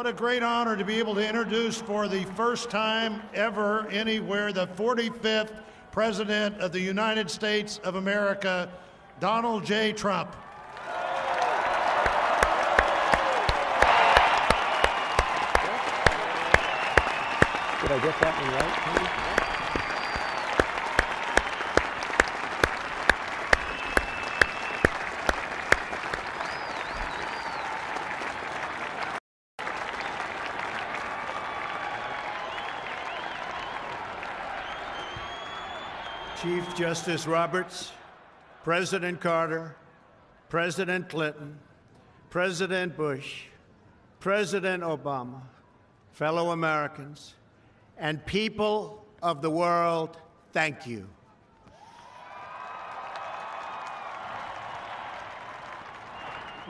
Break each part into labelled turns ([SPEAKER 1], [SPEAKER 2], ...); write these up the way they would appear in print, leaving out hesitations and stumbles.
[SPEAKER 1] What a great honor to be able to introduce for the first time ever anywhere the 45th President of the United States of America, Donald J. Trump.
[SPEAKER 2] Did I get that one right, Tony?
[SPEAKER 1] Chief Justice Roberts, President Carter, President Clinton, President Bush, President Obama, fellow Americans, and people of the world, thank you.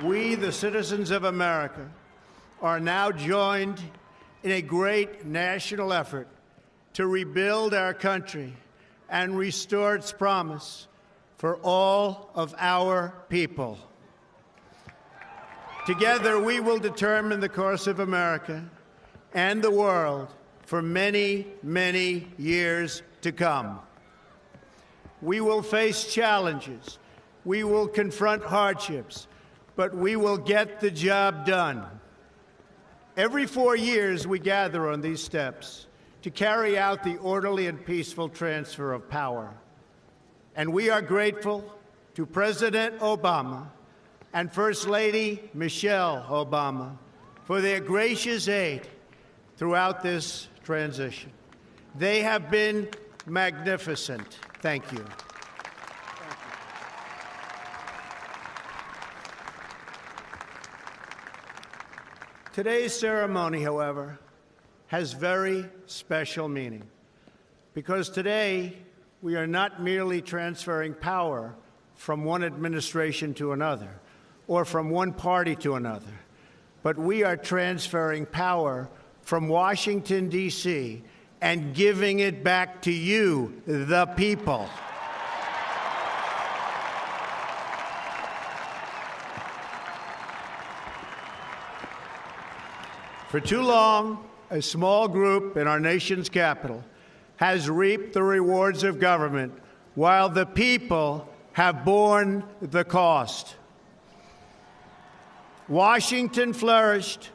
[SPEAKER 1] We, the citizens of America, are now joined in a great national effort to rebuild our country and restore its promise for all of our people. Together, we will determine the course of America and the world for many, many years to come. We will face challenges. We will confront hardships, but we will get the job done. Every 4 years, we gather on these steps to carry out the orderly and peaceful transfer of power. And we are grateful to President Obama and First Lady Michelle Obama for their gracious aid throughout this transition. They have been magnificent. Thank you. Today's ceremony, however, has very special meaning, because today we are not merely transferring power from one administration to another or from one party to another, but we are transferring power from Washington, D.C., and giving it back to you, the people. For too long, a small group in our nation's capital has reaped the rewards of government while the people have borne the cost. Washington flourished,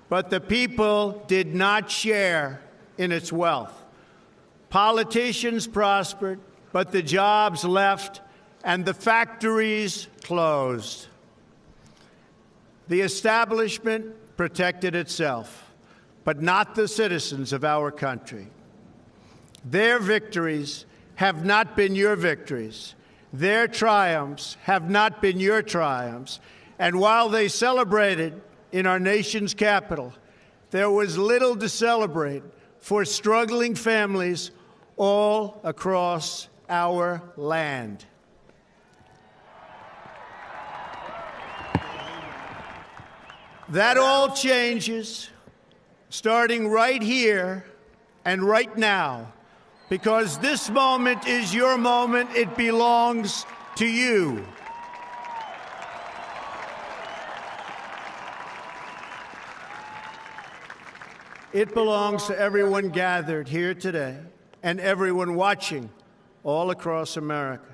[SPEAKER 1] but the people did not share in its wealth. Politicians prospered, but the jobs left and the factories closed. The establishment protected itself, but not the citizens of our country. Their victories have not been your victories. Their triumphs have not been your triumphs. And while they celebrated in our nation's capital, there was little to celebrate for struggling families all across our land. That all changes starting right here and right now, because this moment is your moment. It belongs to you. It belongs to everyone gathered here today and everyone watching all across America.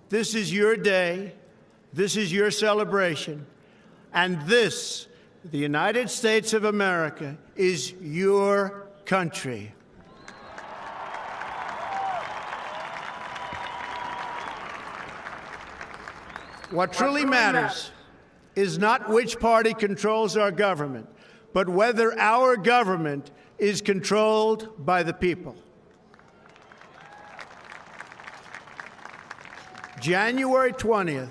[SPEAKER 1] This is your day. This is your celebration. And this, the United States of America, is your country. What truly matters is not which party controls our government, but whether our government is controlled by the people. January 20th,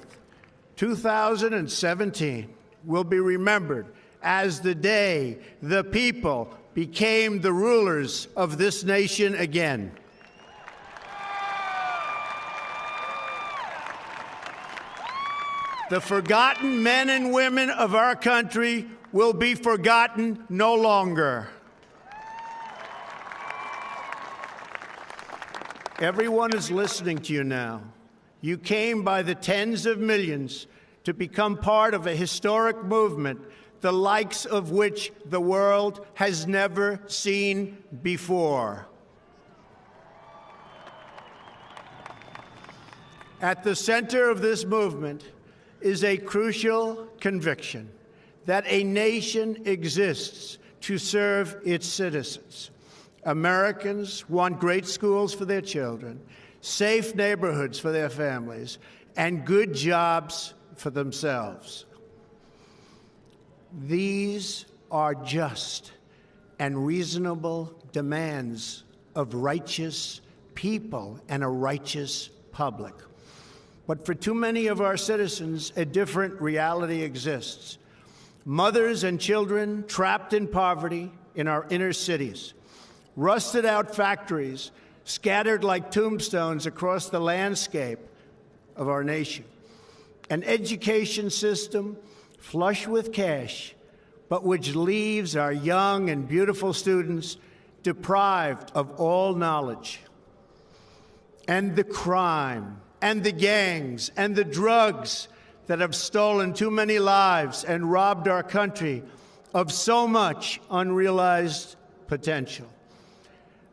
[SPEAKER 1] 2017 will be remembered as the day the people became the rulers of this nation again. The forgotten men and women of our country will be forgotten no longer. Everyone is listening to you now. You came by the tens of millions to become part of a historic movement the likes of which the world has never seen before. At the center of this movement is a crucial conviction that a nation exists to serve its citizens. Americans want great schools for their children, safe neighborhoods for their families, and good jobs for themselves. These are just and reasonable demands of righteous people and a righteous public. But for too many of our citizens, a different reality exists. Mothers and children trapped in poverty in our inner cities, rusted out factories scattered like tombstones across the landscape of our nation, an education system flush with cash, but which leaves our young and beautiful students deprived of all knowledge, and the crime and the gangs and the drugs that have stolen too many lives and robbed our country of so much unrealized potential.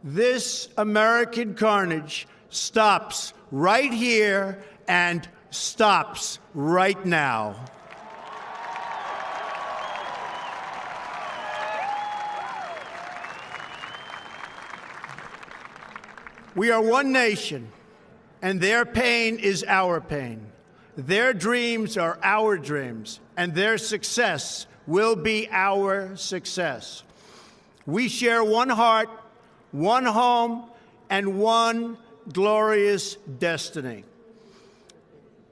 [SPEAKER 1] This American carnage stops right here and stops right now. We are one nation, and their pain is our pain. Their dreams are our dreams, and their success will be our success. We share one heart, one home, and one glorious destiny.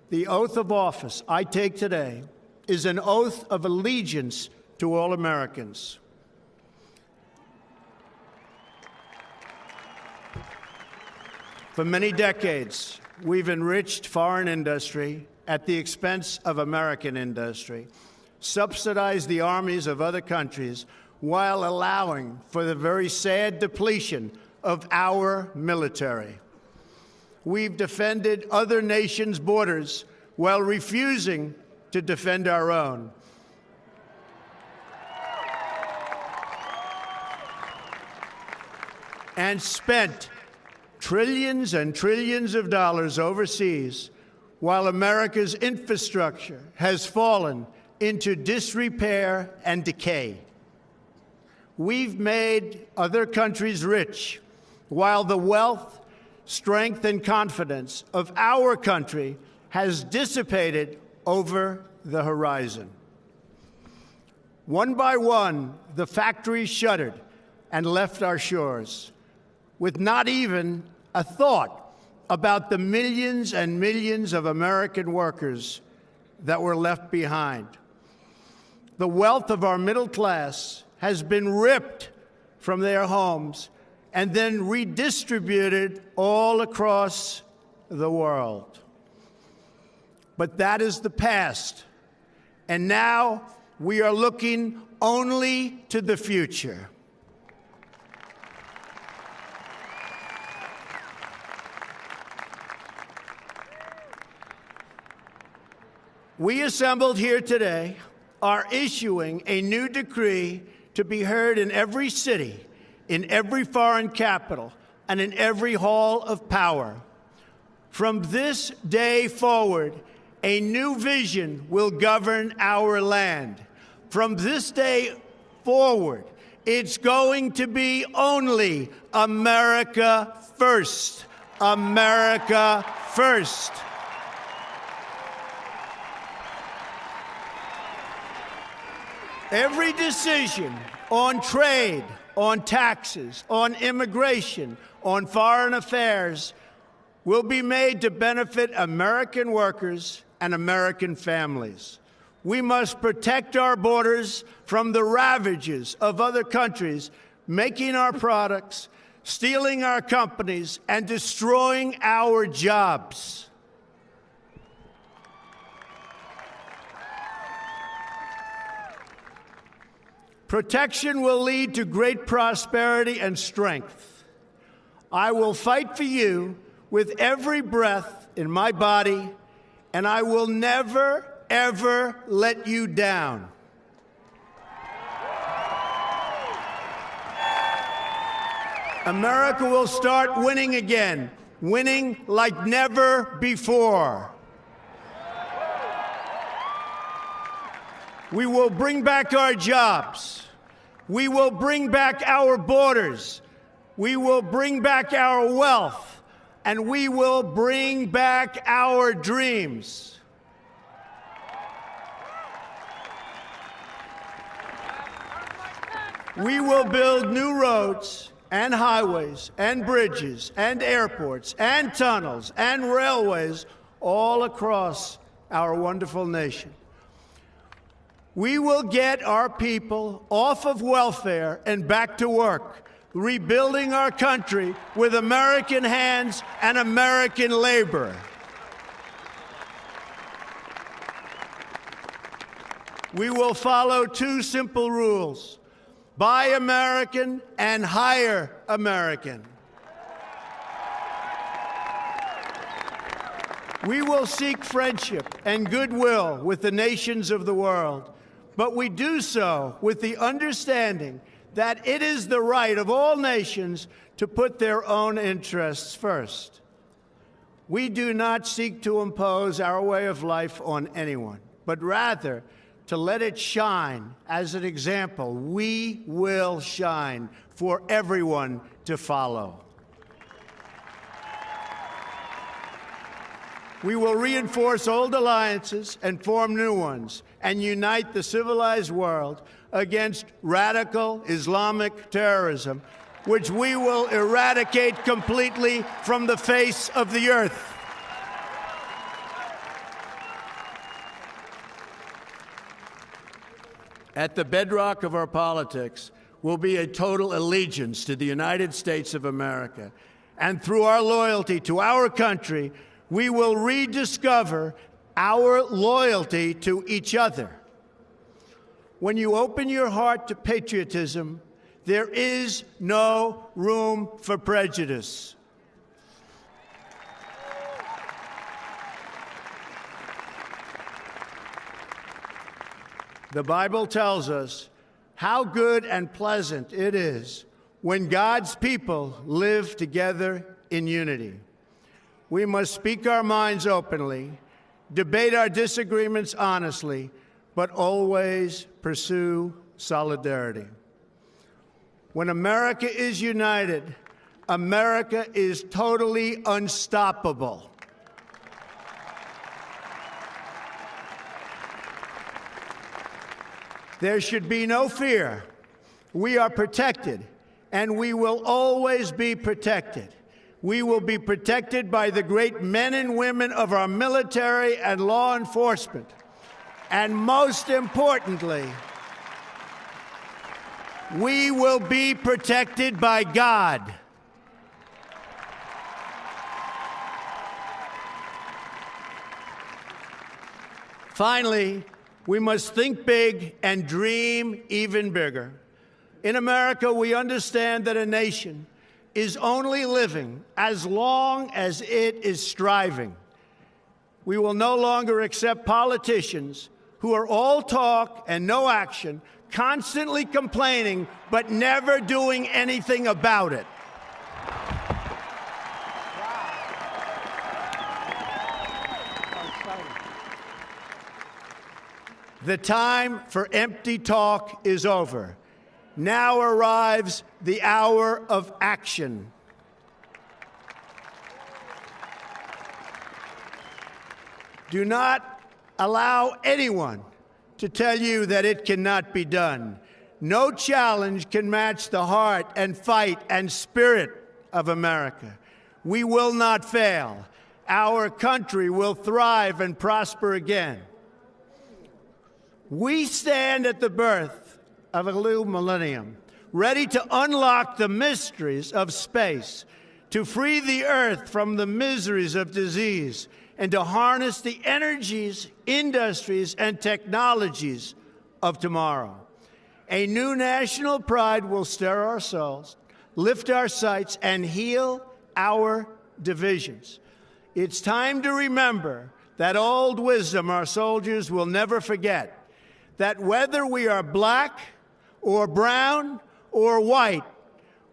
[SPEAKER 1] The oath of office I take today is an oath of allegiance to all Americans. For many decades, we've enriched foreign industry at the expense of American industry, subsidized the armies of other countries while allowing for the very sad depletion of our military. We've defended other nations' borders while refusing to defend our own. And spent trillions and trillions of dollars overseas while America's infrastructure has fallen into disrepair and decay. We've made other countries rich while the wealth, strength, and confidence of our country has dissipated over the horizon. One by one, the factories shuttered and left our shores, with not even a thought about the millions and millions of American workers that were left behind. The wealth of our middle class has been ripped from their homes and then redistributed all across the world. But that is the past, and now we are looking only to the future. We assembled here today are issuing a new decree to be heard in every city, in every foreign capital, and in every hall of power. From this day forward, a new vision will govern our land. From this day forward, it's going to be only America first. America first. Every decision on trade, on taxes, on immigration, on foreign affairs will be made to benefit American workers and American families. We must protect our borders from the ravages of other countries making our products, stealing our companies, and destroying our jobs. Protection will lead to great prosperity and strength. I will fight for you with every breath in my body, and I will never, ever let you down. America will start winning again, winning like never before. We will bring back our jobs. We will bring back our borders. We will bring back our wealth. And we will bring back our dreams. We will build new roads and highways and bridges and airports and tunnels and railways all across our wonderful nation. We will get our people off of welfare and back to work, rebuilding our country with American hands and American labor. We will follow two simple rules: buy American and hire American. We will seek friendship and goodwill with the nations of the world, but we do so with the understanding that it is the right of all nations to put their own interests first. We do not seek to impose our way of life on anyone, but rather to let it shine as an example. We will shine for everyone to follow. We will reinforce old alliances and form new ones and unite the civilized world against radical Islamic terrorism, which we will eradicate completely from the face of the earth. At the bedrock of our politics will be a total allegiance to the United States of America. And through our loyalty to our country, we will rediscover our loyalty to each other. When you open your heart to patriotism, there is no room for prejudice. The Bible tells us how good and pleasant it is when God's people live together in unity. We must speak our minds openly, debate our disagreements honestly, but always pursue solidarity. When America is united, America is totally unstoppable. There should be no fear. We are protected, and we will always be protected. We will be protected by the great men and women of our military and law enforcement. And most importantly, we will be protected by God. Finally, we must think big and dream even bigger. In America, we understand that a nation is only living as long as it is striving. We will no longer accept politicians who are all talk and no action, constantly complaining but never doing anything about it. The time for empty talk is over. Now arrives the hour of action. Do not allow anyone to tell you that it cannot be done. No challenge can match the heart and fight and spirit of America. We will not fail. Our country will thrive and prosper again. We stand at the birth of a new millennium, ready to unlock the mysteries of space, to free the earth from the miseries of disease, and to harness the energies, industries, and technologies of tomorrow. A new national pride will stir our souls, lift our sights, and heal our divisions. It's time to remember that old wisdom our soldiers will never forget, that whether we are black or brown or white,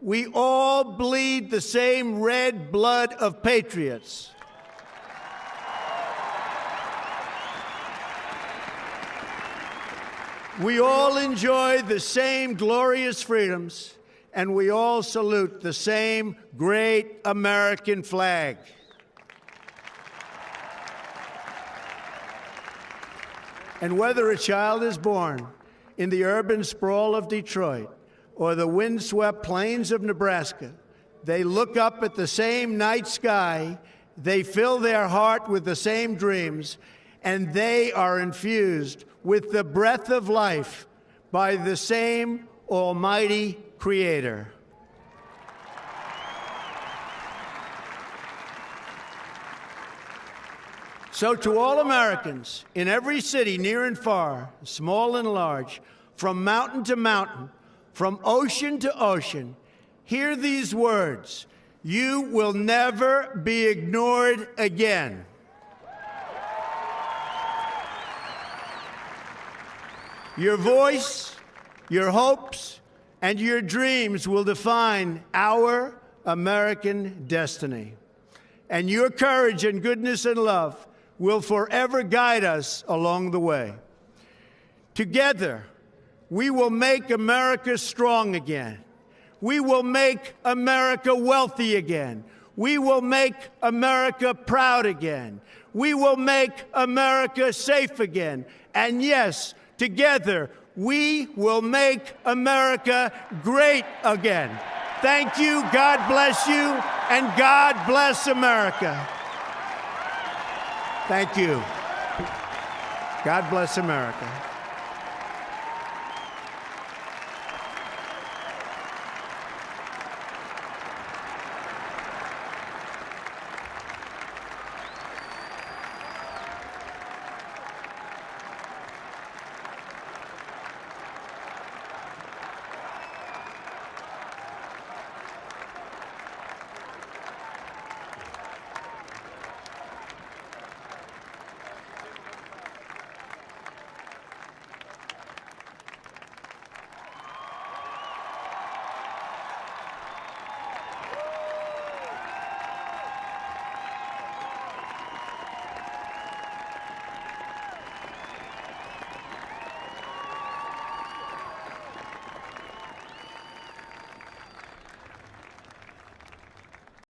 [SPEAKER 1] We all bleed the same red blood of patriots. We all enjoy the same glorious freedoms, and we all salute the same great American flag. And whether a child is born in the urban sprawl of Detroit or the windswept plains of Nebraska, they look up at the same night sky, they fill their heart with the same dreams, and they are infused with the breath of life by the same almighty Creator. So to all Americans in every city, near and far, small and large, from mountain to mountain, from ocean to ocean, hear these words: you will never be ignored again. Your voice, your hopes, and your dreams will define our American destiny. And your courage and goodness and love will forever guide us along the way. Together, we will make America strong again. We will make America wealthy again. We will make America proud again. We will make America safe again. And yes, together, we will make America great again. Thank you, God bless you, and God bless America. Thank you. God bless America.